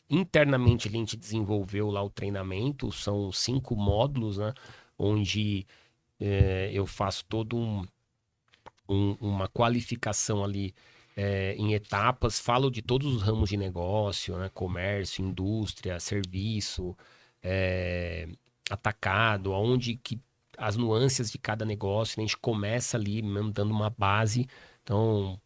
Internamente a gente desenvolveu lá o treinamento, são 5 módulos, né? Onde eu faço todo uma qualificação ali em etapas, falo de todos os ramos de negócio, né? Comércio, indústria, serviço, é, atacado, aonde que as nuances de cada negócio, né? A gente começa ali mesmo dando uma base. Então,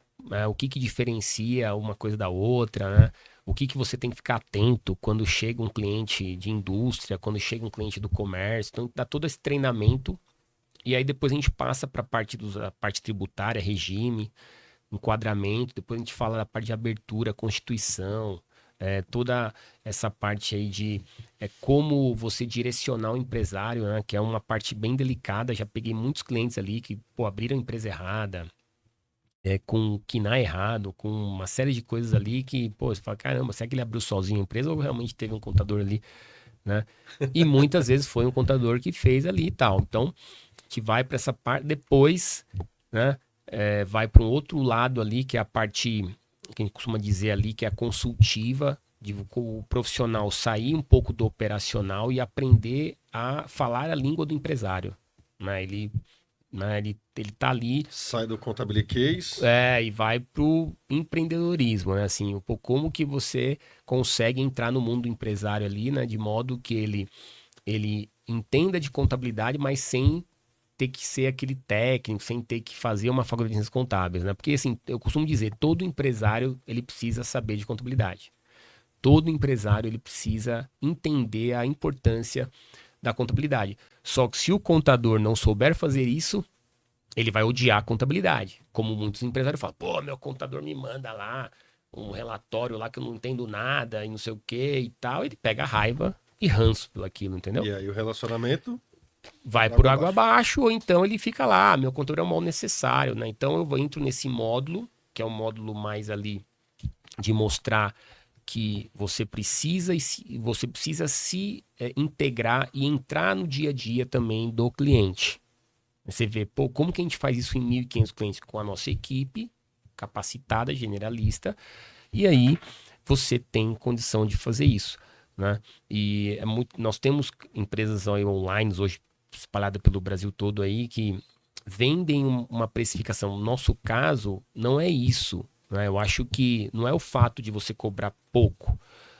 o que que diferencia uma coisa da outra, né? O que que você tem que ficar atento quando chega um cliente de indústria, quando chega um cliente do comércio. Então, dá todo esse treinamento e aí depois a gente passa para a parte tributária, regime, enquadramento, depois a gente fala da parte de abertura, constituição, toda essa parte aí de como você direcionar o empresário, né, que é uma parte bem delicada. Já peguei muitos clientes ali que, pô, abriram a empresa errada, com KINAI errado, com uma série de coisas ali que, pô, você fala, caramba, será que ele abriu sozinho a empresa ou realmente teve um contador ali, né? E muitas vezes foi um contador que fez ali e tal. Então, que vai para essa parte, depois, né, vai para um outro lado ali, que é a parte que a gente costuma dizer ali, que é a consultiva, de o profissional sair um pouco do operacional e aprender a falar a língua do empresário. Né? Ele tá ali Sai do Contabilicase. e vai pro empreendedorismo, né? Assim, um pouco como que você consegue entrar no mundo empresário ali, né? De modo que ele entenda de contabilidade, mas sem ter que ser aquele técnico, sem ter que fazer uma faculdade de ciências contábeis, né? Porque assim, eu costumo dizer, todo empresário ele precisa saber de contabilidade. Todo empresário ele precisa entender a importância da contabilidade. Só que se o contador não souber fazer isso, ele vai odiar a contabilidade. Como muitos empresários falam, pô, meu contador me manda lá um relatório lá que eu não entendo nada e não sei o que e tal. Ele pega raiva e ranço pelo aquilo, entendeu? E aí o relacionamento Vai por por água água abaixo. abaixo, ou então ele fica lá, meu contador é um mal necessário, né? Então entro nesse módulo, que é um módulo mais ali de mostrar que você precisa se integrar e entrar no dia a dia também do cliente. Você vê, pô, como que a gente faz isso em 1.500 clientes com a nossa equipe capacitada, generalista, e aí você tem condição de fazer isso, né? E nós temos empresas aí online hoje espalhadas pelo Brasil todo aí que vendem uma precificação. No nosso caso, não é isso, né? Eu acho que não é o fato de você cobrar pouco,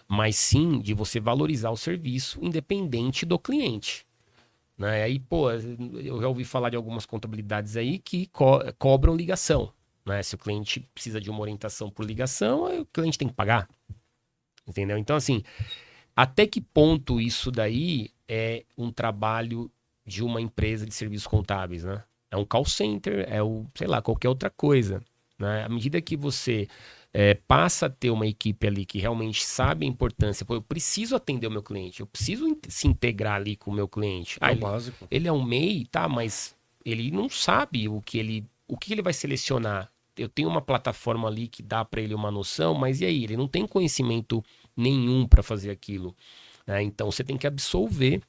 mas sim de você valorizar o serviço independente do cliente. Né? Aí, pô, eu já ouvi falar de algumas contabilidades aí que cobram ligação. Né? Se o cliente precisa de uma orientação por ligação, aí o cliente tem que pagar. Entendeu? Então, assim, até que ponto isso daí é um trabalho de uma empresa de serviços contábeis, né? É um call center, sei lá, qualquer outra coisa. Né? À medida que você passa a ter uma equipe ali que realmente sabe a importância, pô, eu preciso atender o meu cliente, eu preciso se integrar ali com o meu cliente. É Ah, o ele, básico. ele é um MEI, tá, mas ele não sabe o que ele vai selecionar. Eu tenho uma plataforma ali que dá para ele uma noção, mas e aí? Ele não tem conhecimento nenhum para fazer aquilo. Né? Então você tem que absolver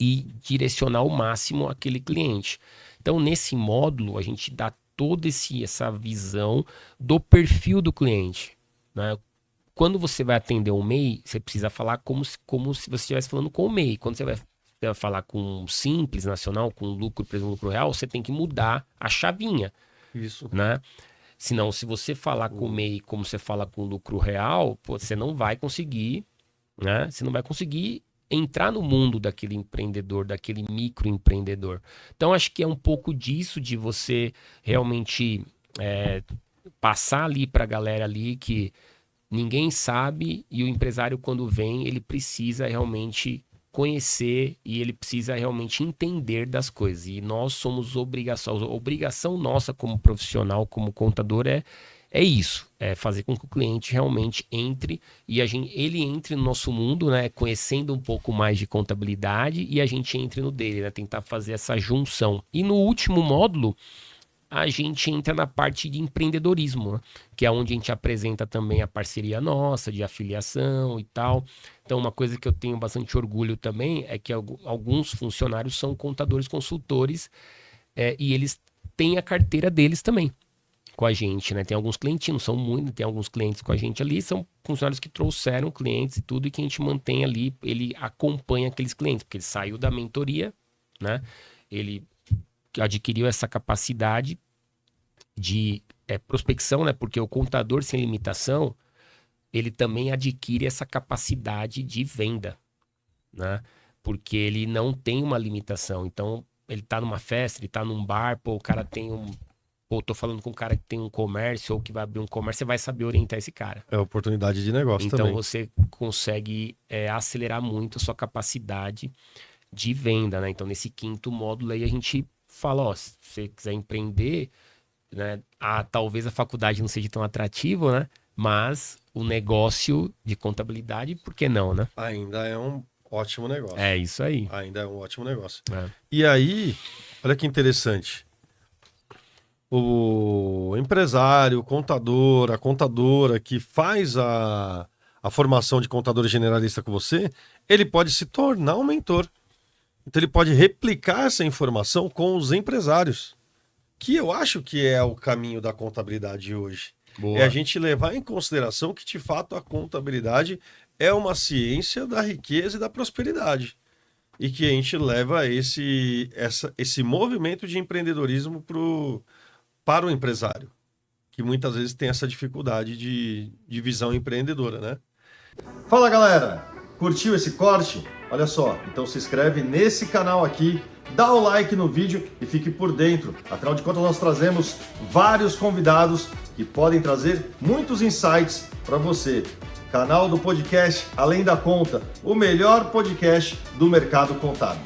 e direcionar ao máximo aquele cliente. Então, nesse módulo, a gente dá toda essa visão do perfil do cliente. Né? Quando você vai atender um MEI, você precisa falar como se você estivesse falando com o MEI. Quando você vai falar com um simples nacional, com lucro, presumo lucro real, você tem que mudar a chavinha. Isso. Né? Senão, se você falar com o O... MEI como você fala com lucro real, pô, você não vai conseguir, né? Você não vai conseguir entrar no mundo daquele empreendedor, daquele microempreendedor. Então, acho que é um pouco disso de você realmente é, passar ali para a galera ali que ninguém sabe e o empresário, quando vem, ele precisa realmente conhecer e ele precisa realmente entender das coisas. E nós somos obrigação, a obrigação nossa como profissional, como contador é isso, é fazer com que o cliente realmente entre e ele entre no nosso mundo, né, conhecendo um pouco mais de contabilidade e a gente entre no dele, né, tentar fazer essa junção. E no último módulo, a gente entra na parte de empreendedorismo, né? Que é onde a gente apresenta também a parceria nossa de afiliação e tal. Então, uma coisa que eu tenho bastante orgulho também é que alguns funcionários são contadores consultores e eles têm a carteira deles também. com a gente, né? Tem alguns clientes, não são muitos, tem alguns clientes com a gente ali, são funcionários que trouxeram clientes e tudo, e que a gente mantém ali, ele acompanha aqueles clientes, porque ele saiu da mentoria, né? Ele adquiriu essa capacidade de prospecção, né? Porque o contador sem limitação, ele também adquire essa capacidade de venda, né? Porque ele não tem uma limitação. Então, ele tá numa festa, ele tá num bar, pô, o cara tem tô falando com um cara que tem um comércio ou que vai abrir um comércio, você vai saber orientar esse cara. É oportunidade de negócio então, também. Então, você consegue acelerar muito a sua capacidade de venda, né? Então, nesse 5º módulo aí, a gente fala, ó, se você quiser empreender, né? Talvez a faculdade não seja tão atrativa, né? Mas o negócio de contabilidade, por que não, né? Ainda é um ótimo negócio. É isso aí. Ainda é um ótimo negócio. É. E aí, olha que interessante. O empresário, o contador, a contadora que faz a formação de contador generalista com você, ele pode se tornar um mentor. Então ele pode replicar essa informação com os empresários, que eu acho que é o caminho da contabilidade hoje. Boa. É a gente levar em consideração que, de fato, a contabilidade é uma ciência da riqueza e da prosperidade. E que a gente leva esse movimento de empreendedorismo para o empresário, que muitas vezes tem essa dificuldade de visão empreendedora, né? Fala, galera! Curtiu esse corte? Olha só, então se inscreve nesse canal aqui, dá o like no vídeo e fique por dentro. Afinal de contas, nós trazemos vários convidados que podem trazer muitos insights para você. Canal do podcast Além da Conta, o melhor podcast do mercado contábil.